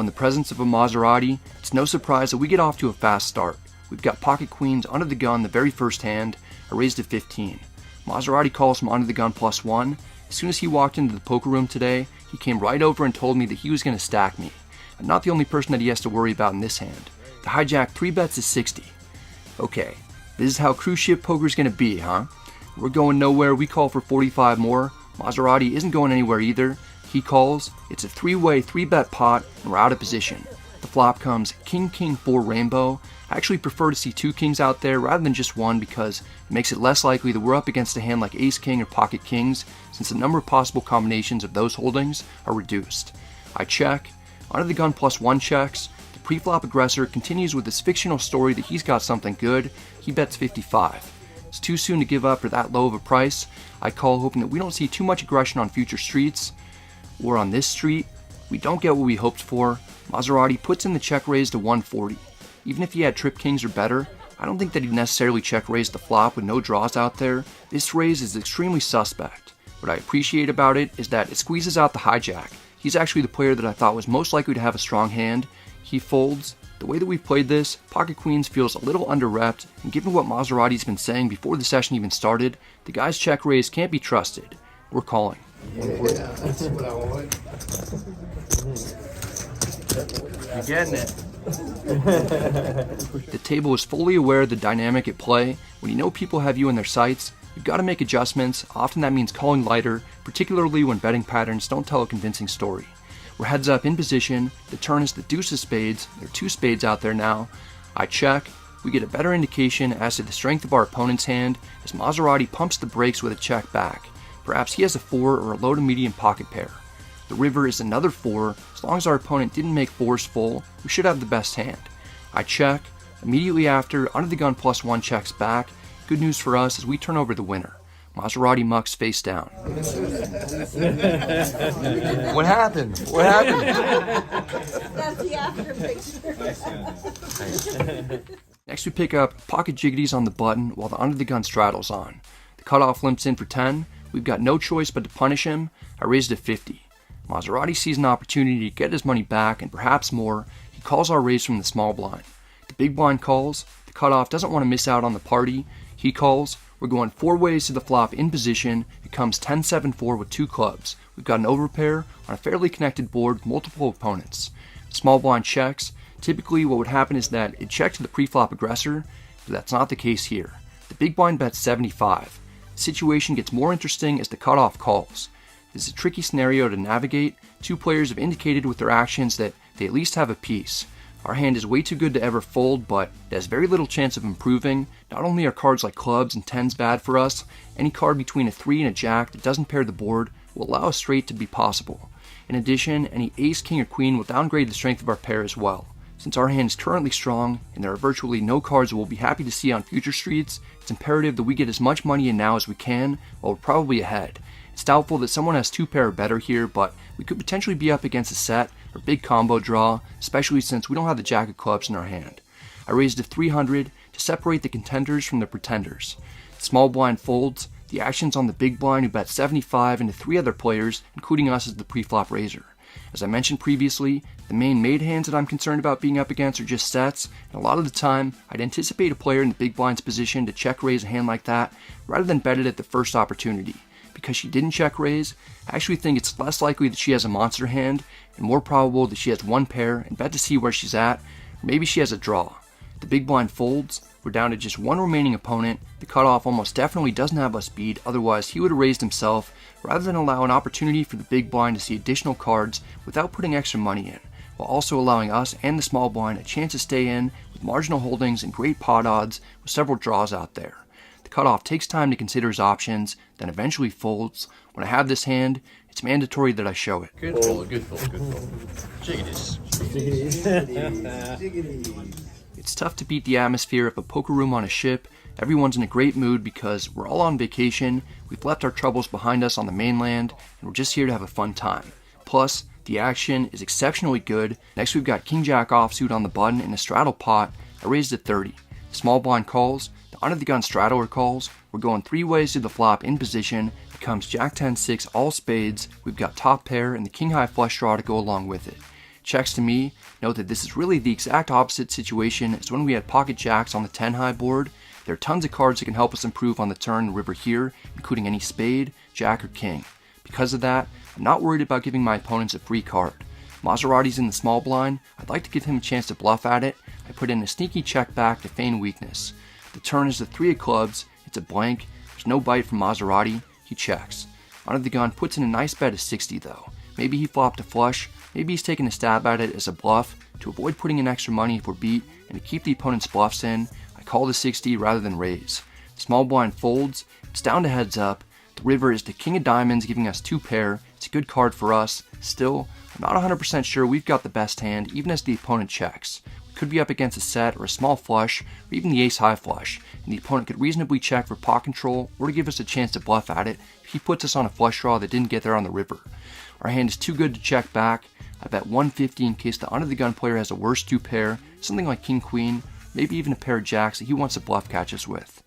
in the presence of a Maserati, it's no surprise that we get off to a fast start. We've got pocket queens under the gun the very first hand. I raised to 15. Maserati calls from under the gun +1. As soon as he walked into the poker room today, he came right over and told me that he was going to stack me. I'm not the only person that he has to worry about in this hand. The hijack 3 bets is 60. Okay, this is how cruise ship poker's going to be, huh? We're going nowhere, we call for 45 more. Maserati isn't going anywhere either. He calls, it's a 3-way 3-bet pot, and we're out of position. The flop comes King, King, 4 rainbow. I actually prefer to see 2 kings out there rather than just 1 because it makes it less likely that we're up against a hand like ace king or pocket kings, since the number of possible combinations of those holdings are reduced. I check. Under the gun +1 checks. The pre-flop aggressor continues with his fictional story that he's got something good. He bets 55. It's too soon to give up for that low of a price. I call, hoping that we don't see too much aggression on future streets. Or on this street, we don't get what we hoped for. Maserati puts in the check raise to 140. Even if he had trip kings or better, I don't think that he'd necessarily check raise the flop with no draws out there. This raise is extremely suspect. What I appreciate about it is that it squeezes out the hijack. He's actually the player that I thought was most likely to have a strong hand. He folds. The way that we've played this, pocket queens feels a little under-repped, and given what Maserati's been saying before the session even started, the guy's check raise can't be trusted. We're calling. Yeah, that's what I want. You're getting it. The table is fully aware of the dynamic at play. When you know people have you in their sights, you've got to make adjustments. Often that means calling lighter, particularly when betting patterns don't tell a convincing story. We're heads up in position. The turn is the deuce of spades. There are 2 spades out there now. I check. We get a better indication as to the strength of our opponent's hand as Maserati pumps the brakes with a check back. Perhaps he has a 4 or a low to medium pocket pair. The river is another 4. As long as our opponent didn't make 4s full, we should have the best hand. I check. Immediately after, under the gun +1 checks back. Good news for us as we turn over the winner. Maserati mucks face down. What happened? What happened? That's the after picture. Next we pick up pocket jiggities on the button while the under the gun straddles on. The cutoff limps in for 10. We've got no choice but to punish him. I raised to 50. Maserati sees an opportunity to get his money back and perhaps more. He calls our raise from the small blind. The big blind calls. The cutoff doesn't want to miss out on the party. He calls. We're going 4 ways to the flop in position. It comes 10-7-4 with 2 clubs. We've got an overpair on a fairly connected board with multiple opponents. The small blind checks. Typically what would happen is that it checked to the pre-flop aggressor, but that's not the case here. The big blind bets 75. The situation gets more interesting as the cutoff calls. This is a tricky scenario to navigate. 2 players have indicated with their actions that they at least have a piece. Our hand is way too good to ever fold, but it has very little chance of improving. Not only are cards like clubs and 10s bad for us, any card between a 3 and a jack that doesn't pair the board will allow a straight to be possible. In addition, any ace, king, or queen will downgrade the strength of our pair as well. Since our hand is currently strong, and there are virtually no cards that we'll be happy to see on future streets, it's imperative that we get as much money in now as we can, while we're probably ahead. It's doubtful that someone has 2 pair or better here, but we could potentially be up against a set or big combo draw, especially since we don't have the jack of clubs in our hand. I raised to 300 to separate the contenders from the pretenders. The small blind folds. The action's on the big blind who bet 75 into 3 other players, including us as the pre-flop raiser. As I mentioned previously, the main made hands that I'm concerned about being up against are just sets, and a lot of the time, I'd anticipate a player in the big blind's position to check raise a hand like that, rather than bet it at the first opportunity. Because she didn't check raise, I actually think it's less likely that she has a monster hand, and more probable that she has 1 pair and bet to see where she's at, or maybe she has a draw. The big blind folds. We're down to just 1 remaining opponent. The cutoff almost definitely doesn't have us beat, otherwise he would have raised himself, rather than allow an opportunity for the big blind to see additional cards without putting extra money in, while also allowing us and the small blind a chance to stay in with marginal holdings and great pot odds with several draws out there. The cutoff takes time to consider his options, then eventually folds. When I have this hand, it's mandatory that I show it. Good fold, good fold, good fold. Jiggities. It's tough to beat the atmosphere of a poker room on a ship. Everyone's in a great mood because we're all on vacation, we've left our troubles behind us on the mainland, and we're just here to have a fun time. Plus, the action is exceptionally good. Next we've got King Jack offsuit on the button in a straddle pot. I raised at 30. Small blind calls. The under the gun straddler calls. We're going 3 ways to the flop in position. It comes Jack 10-6 all spades. We've got top pair and the king high flush draw to go along with it. Checks to me. Note that this is really the exact opposite situation as when we had pocket jacks on the 10 high board. There are tons of cards that can help us improve on the turn and river here, including any spade, jack, or king. Because of that, I'm not worried about giving my opponents a free card. Maserati's in the small blind. I'd like to give him a chance to bluff at it. I put in a sneaky check back to feign weakness. The turn is the 3 of clubs. It's a blank. There's no bite from Maserati. He checks. Under the gun puts in a nice bet of 60 though. Maybe he flopped a flush. Maybe he's taking a stab at it as a bluff to avoid putting in extra money if we're beat and to keep the opponent's bluffs in. I call the 60 rather than raise. The small blind folds. It's down to heads up. The river is the king of diamonds giving us 2 pair. It's a good card for us. Still, I'm not 100% sure we've got the best hand even as the opponent checks. We could be up against a set or a small flush or even the ace high flush, and the opponent could reasonably check for pot control or to give us a chance to bluff at it if he puts us on a flush draw that didn't get there on the river. Our hand is too good to check back. I bet 150 in case the under the gun player has a worse 2 pair, something like king queen, maybe even a pair of jacks that he wants to bluff catch us with.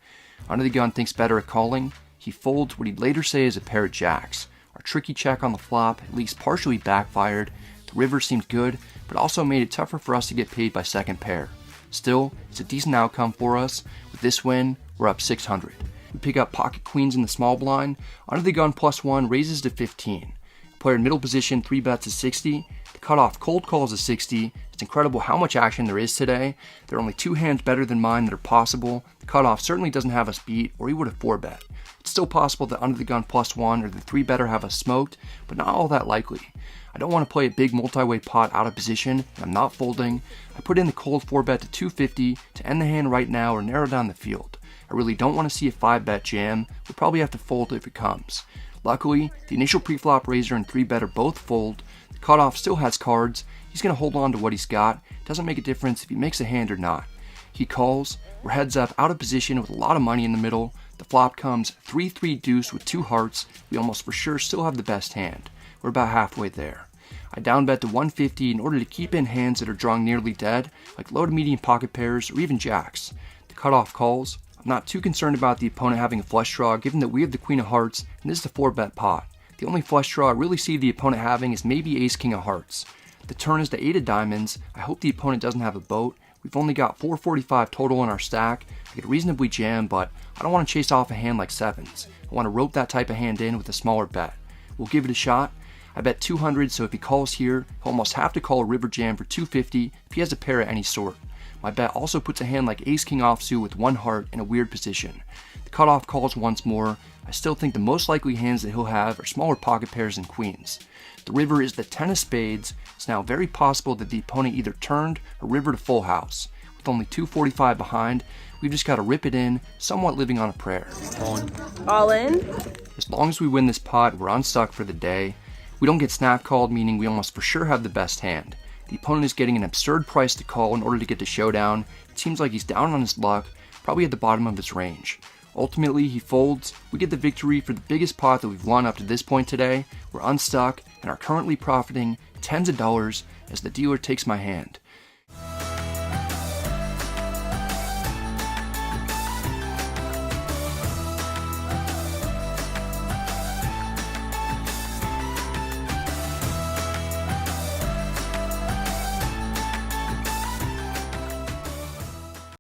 Under the gun thinks better at calling. He folds what he'd later say is a pair of jacks. Our tricky check on the flop at least partially backfired. The river seemed good, but also made it tougher for us to get paid by second pair. Still, it's a decent outcome for us. With this win, we're up 600. We pick up pocket queens in the small blind. Under the gun +1 raises to 15. Player in middle position 3 bets to 60. The cutoff cold calls a 60. It's incredible how much action there is today. There are only 2 hands better than mine that are possible. The cutoff certainly doesn't have us beat, or he would have 4 bet. It's still possible that under the gun +1 or the 3 better have us smoked, but not all that likely. I don't want to play a big multi-way pot out of position, and I'm not folding. I put in the cold 4 bet to 250 to end the hand right now or narrow down the field. I really don't want to see a 5 bet jam. We'll probably have to fold if it comes. Luckily, the initial pre-flop raiser and 3 better both fold. The cutoff still has cards. He's going to hold on to what he's got. It doesn't make a difference if he makes a hand or not. He calls. We're heads up out of position with a lot of money in the middle. The flop comes 3-3 deuce with 2 hearts. We almost for sure still have the best hand. We're about halfway there. I down bet to 150 in order to keep in hands that are drawing nearly dead, like low to medium pocket pairs or even jacks. The cutoff calls. I'm not too concerned about the opponent having a flush draw given that we have the queen of hearts and this is the 4 bet pot. The only flush draw I really see the opponent having is maybe ace king of hearts. The turn is the 8 of diamonds. I hope the opponent doesn't have a boat. We've only got 445 total in our stack. I could reasonably jam, but I don't want to chase off a hand like sevens. I want to rope that type of hand in with a smaller bet. We'll give it a shot. I bet 200, so if he calls here, he'll almost have to call a river jam for 250 if he has a pair of any sort. My bet also puts a hand like ace king offsuit with 1 heart in a weird position. The cutoff calls once more. I still think the most likely hands that he'll have are smaller pocket pairs and queens. The river is the 10 of spades. It's now very possible that the opponent either turned or river to full house. With only 245 behind, we've just got to rip it in, somewhat living on a prayer. All in? As long as we win this pot, we're unstuck for the day. We don't get snap called, meaning we almost for sure have the best hand. The opponent is getting an absurd price to call in order to get the showdown. It seems like he's down on his luck, probably at the bottom of his range. Ultimately, he folds. We get the victory for the biggest pot that we've won up to this point today. We're unstuck and are currently profiting tens of dollars as the dealer takes my hand.